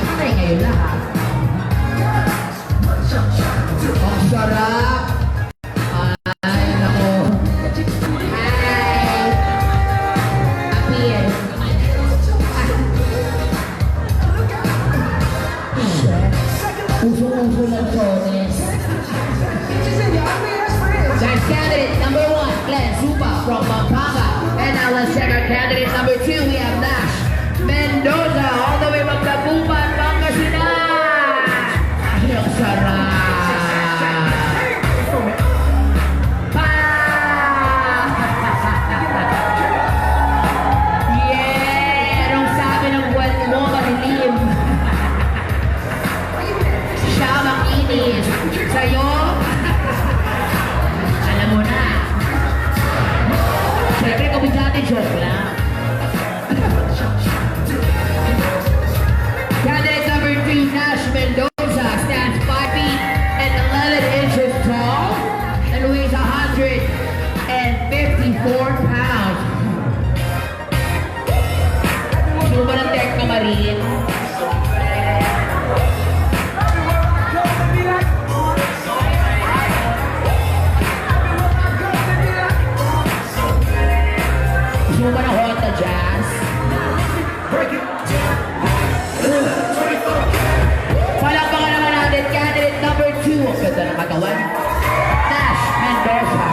Siyempre, ngayon lahat. Ang sarap! Ay, nako. Hi! Appeal. Uso-uso ng sones. That's candidate number 1, Glenn Supa from Pampanga. And now let's check our candidate number 2. We have Nash Mendoza, all the way from Taguban, Pangasinan. Ang sarap! Yeah! Anong sabi ng buwan mo, madilim? Siya makinis. Sa'yo? Alam mo na. Siyempre, kabisate, joke lang. Candidate number 3, Nash Mendoza, stands 5 feet and 11 inches tall and weighs 154 pounds. Sino ba ng Tekka Marine? Sino ba ng Honda Jazz? Palakpakan naman natin, candidate number 2. Ang ganda ng katawan. Nash Mendoza.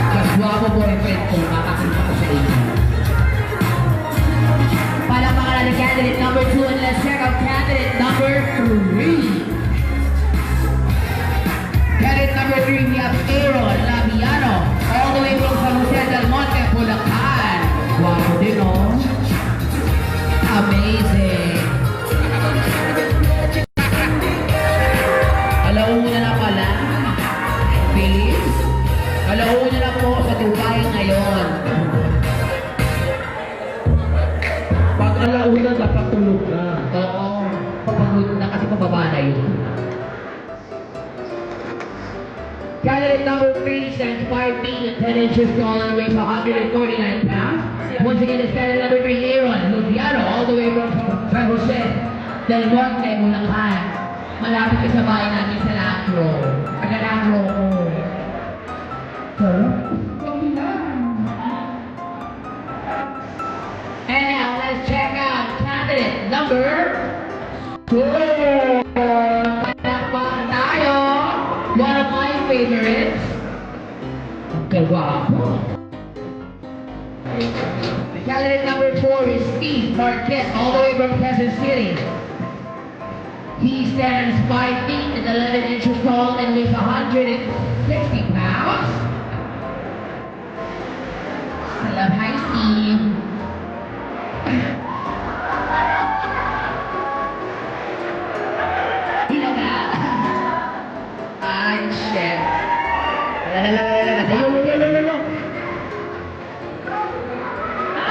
Mas guwapo boyfriend ko, makakita ko sa inyo. Palakpakan natin, candidate number 2. And let's check out candidate number 3. Candidate number 3, we have Aaron Labiano, all the way from San Jose del Monte, Bulacan. Wow, din oh. Amazing. Alauna na pala. Please. Alauna na po sa Dubai ngayon. Pag alauna, dapat tulog na. Oo. Pagpagod na kasi pababa na yun. Candidate number 3 stands 5 feet and 10 inches tall and weighs 149 pounds. Once again, it's candidate number 3, Aaron Luciano, all the way from San Jose del Monte, Bulacan. Malapit ka sa bahay namin sa Lacro. Taga-Lacro ko. And now, let's check out candidate number 4. Palakpakan tayo. One of my favorites. Ang kagwapo. Candidate number 4 is Steve Marquez, all the way from Quezon City. He stands 5 feet and 11 inches tall and weighs 160 pounds. I love hi, Steve. Hello ka. Ay, shit.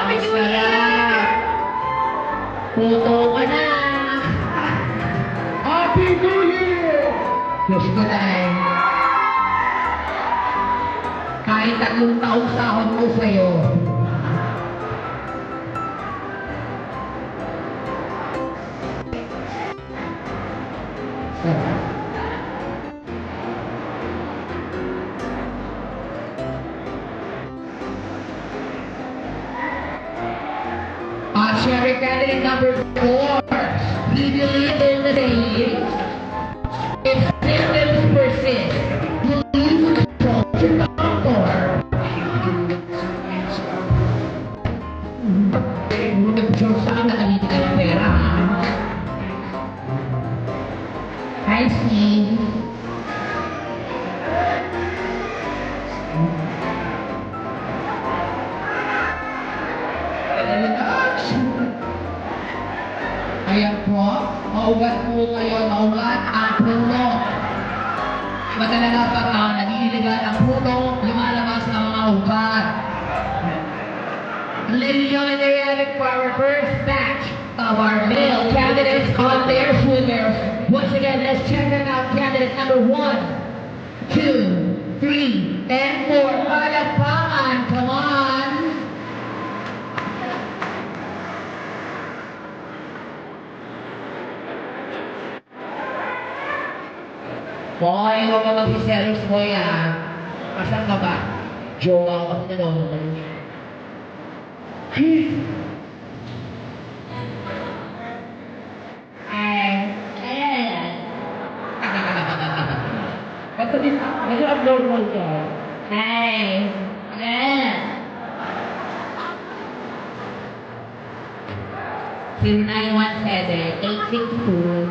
Ang sarap. Puto ka na. Happy New Year! Diyos ko na eh. Kahit 3 taong sahod ko sa'yo. Sherry candidate number 4. We believe in the saying, if symptoms persist, you lose control to doctor. Saan nakalitin ka ng pera? Hi, Steve. Ayan po, maugat po ngayon, maugat ang puno. Iba talaga pag nag-iiligan ang puno, lumalabas ng mga ugat. Ladies and gentlemen, there you have it for our first batch of our male candidates on their swimmers. Once again, let's check them out. number 1, 2, 3, and 4. Palakpakan, come on! Boy, huwag mo mag-serious mo yan. Asan ka ba? Jowa ko kasi nanonood. Basta din, medyo abnormal ka. Till 917-862.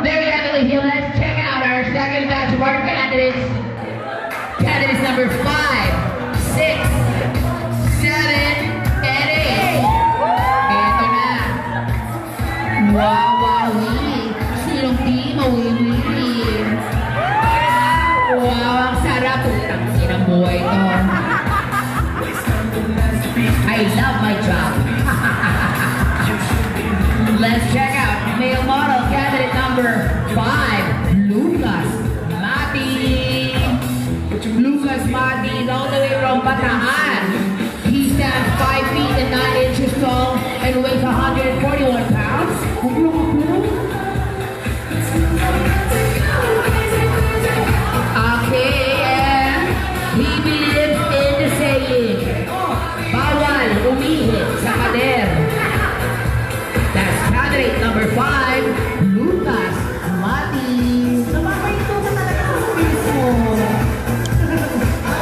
Very happily here. Let's check out our second batch of our candidates. Candidates number 5, 6, 7, and 8. Ito na. Wawawi. Sinong di mawiwi? Wow, ang sarap. Ang sinang buhay to. I love my job. Let's check out male model candidate number 5, Lucas Mati. Lucas Mati is all the way from Bataan. He stands 5 feet and 9 inches tall and weighs 141 pounds. Okay, and he believes in the saying, bawal umihit sa pader. That's candidate number 5, Lucas Mati.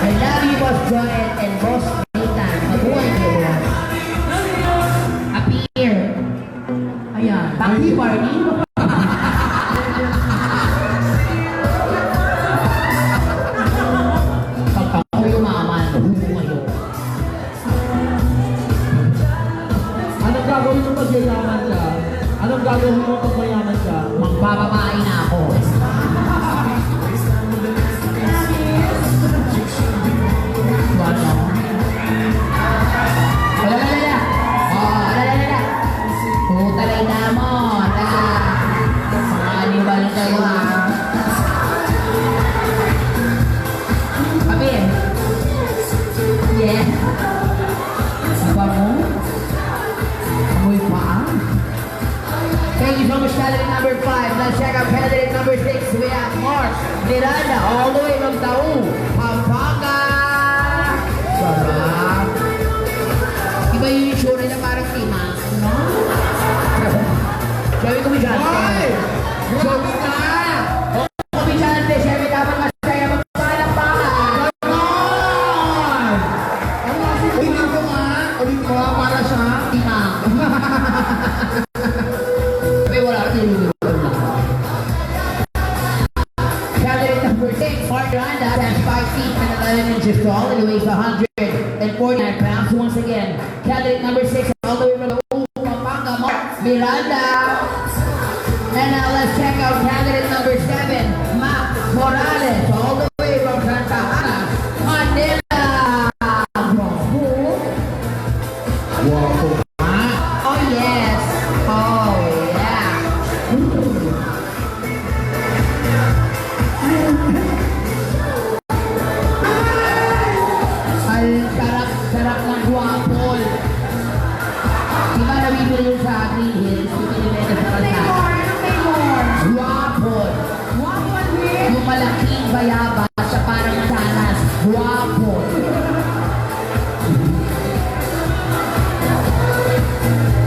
I love you, Boss Joel and Boss Nathan. Mabuhay kayo. Appear. Ayan, taxi party. Pag ako'y umaman, kayo. Anong gagawin mo pag yayaman ka? Anong gagawin mo pag mayaman ka? Magbababae na ako. Ano? Alalala! Oh, alalala! Putalay na mo! Anibal kayo ha! Kapir! Yeah! Apa mo? Amoy pa? Thank you so much, candidate number 5. Let's check out candidate number 6. We have Mark Miranda, all the way from Taú, Pampanga. Sarap. Iba yung itsura niya parang tima. No? Sabi ko, Michante. Sabi ka! Oo, Michante. Sabi dapat masaya magpalakpakan. Ganon! Ulitin ko nga. Ulitin ko nga para sa tima. Candidate number 6, Mark Miranda, stands 5 feet and 11 inches tall and weighs 149 pounds. Once again, candidate number 6, all the way from Pampanga, Mark Miranda. And now let's check out candidate number 7, Mac Morales, all the way from Santa Ana, Manila. Wow. Oh yes. Oh yeah. Ang sarap ng guwapol. Diba nabibili yun sa Green Hills? Pinibenta sa kalsada. Guwapol. Yung malaking bayaba sa parang sanas. Guwapol.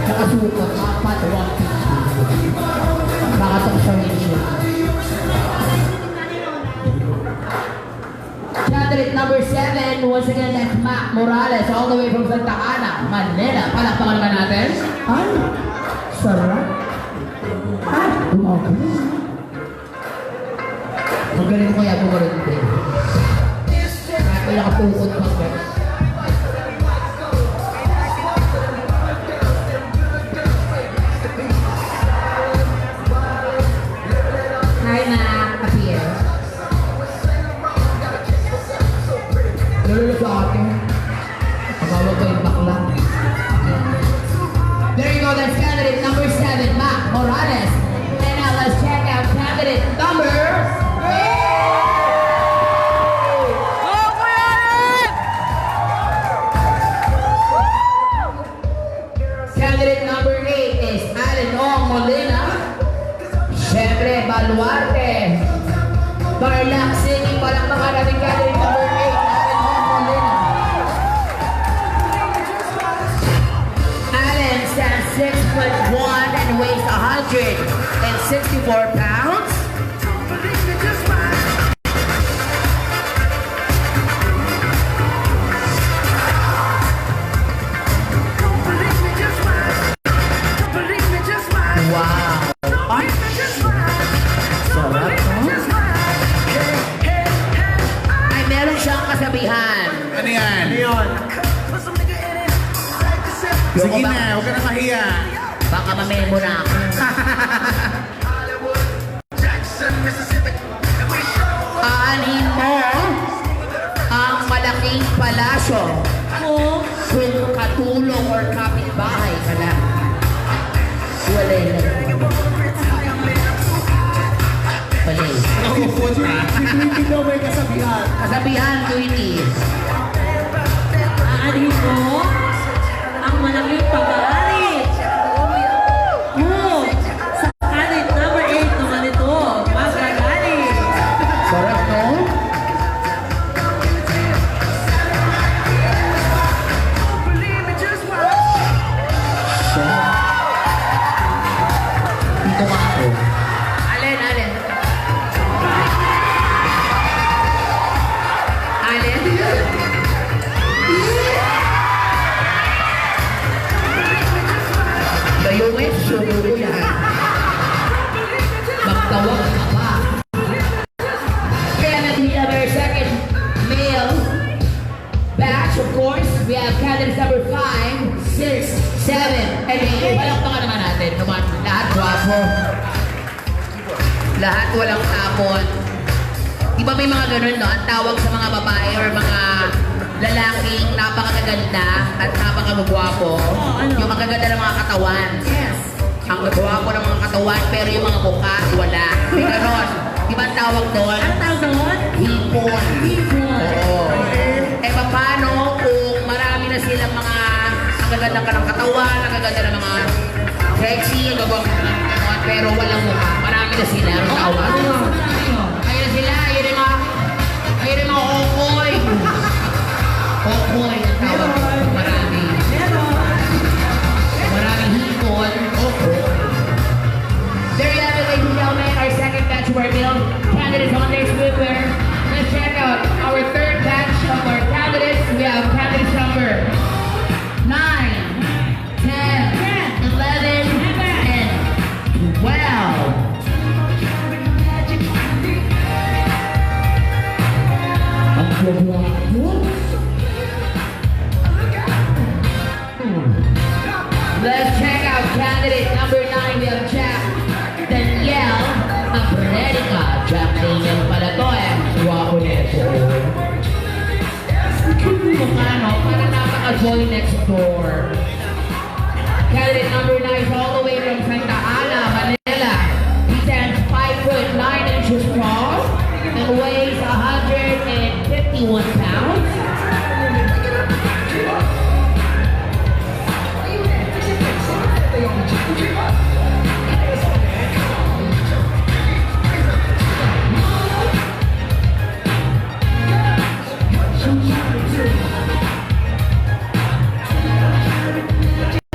Nakasukot, 4, 150. Nakatok sa mission. Candidate number 7, once again, that's Mac Morales, all the way from Santa Ana, Manila. Palakpakan naman natin. Ay, sarap. Ay, okay. Magaling ko yan, gumalit din. Kaya nakatukot pa ko. Hi, Mac. Appear. Lalo sa akin. Pagawag ko yung bakla. There you go, that's candidate number 7, Baluarte. Tarlac City, palakpakan natin candidate number 8, Allen Molina. Allen stands 6'1" and weighs 164 pounds. Wow! Ay, sarap, no? Ay, meron siyang kasabihan. Ano yan? Yun. Sige na, huwag ka na mahiya. Baka mamemo na ako. Aanhin mo ang malaking palasyo kung katulong or kapitbahay ka lang. Walay na. Walay. Nakupot na. Hindi daw may kasabihan. Kasabihan, Tweety. Aanhin mo ang malaking pag-aarit. Sa candidate number 8 naman ito, magagalit. Sarap, no? Dito nga ako. Alin, Alin. Alin? Gayungin, sunurin yan. Magtawag ka pa. Kaya we have our second male batch, of course. We have candidates number 5, 6, 7, and 8. Palakpakan naman natin. Naman, lahat guwapo. Lahat walang tapon. Di ba may mga ganun, no? Ang tawag sa mga babae or mga lalaking napakaganda at napakagwapo. ano? Yung magaganda ng mga katawan. Yes. Ang gagwapo ng mga katawan, pero yung mga mukha, wala. May ganon. Di ba ang tawag doon? Ang tawag doon? Hipon. Oo. Eh, paano kung marami na silang mga ang gaganda ka ng katawan, ang gaganda ng mga sexy, ang gagawang katawan, pero walang mukha. Marami na sila. Ang tawag. Ayun na sila. Ayun yung mga okoy. Okoy ang tawag. Marami. Maraming hipon. Okoy. There you have it, ladies and gentlemen, our second batch of our male candidates on their swimwear. Let's check out our third batch of our candidates. We have candidates number 9, 10, 11, and 12. Ang gagwapo. Let's check out candidate number 9. We have Jack Danielle Abredica. Jack Daniel pala to eh. Guwapo nito. Mukha no? Parang napaka-joy next door. Candidate number 9 is all the way from Santa Ana, Manila. He stands 5'9" tall and weighs 151 pounds.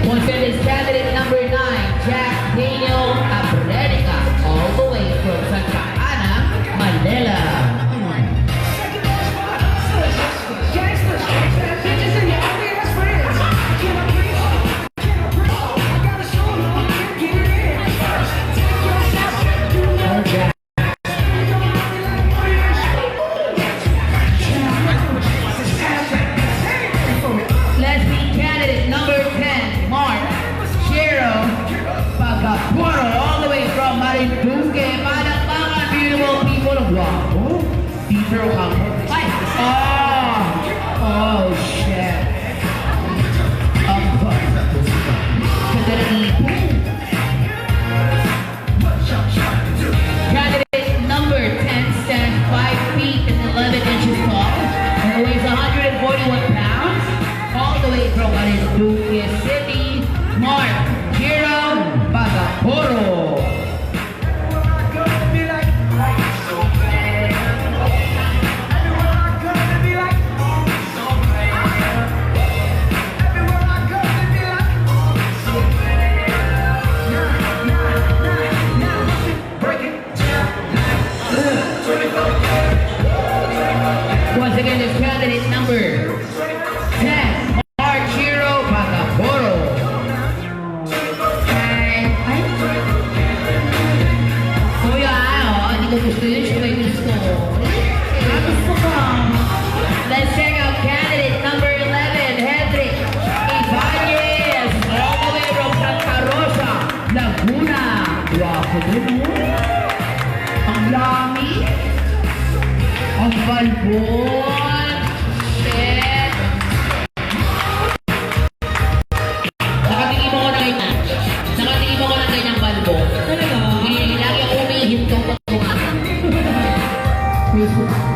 Once again, is candidate number 9, Jack Daniel Abredica, all the way from Santa Ana, Manila. Let's see candidate number 10, Mark Shiro Pagapuro, all the way from Marinduque, Palakpakan, beautiful people of Guapo. Peter Ocampo. Ay! Oh, shit. Ganda ng ipon. Candidate number 10 stands 5 feet and 11 inches tall and weighs 141 pounds. All the way from Marinduque City, Mark Shiro Pagapuro. fish, may gusto. Gusto ko. Let's check out candidate number 11, Hedrick Ibanez, all the way from Santa Rosa, Laguna. Guwapo din, oh. Ang lami. Ang balbon. Shit. Nakatingin mo ko na ganyan. Nakatingin mo ko na ganyang balbon. Talaga? Lagi ako umihinto pag kumakas. Facebook.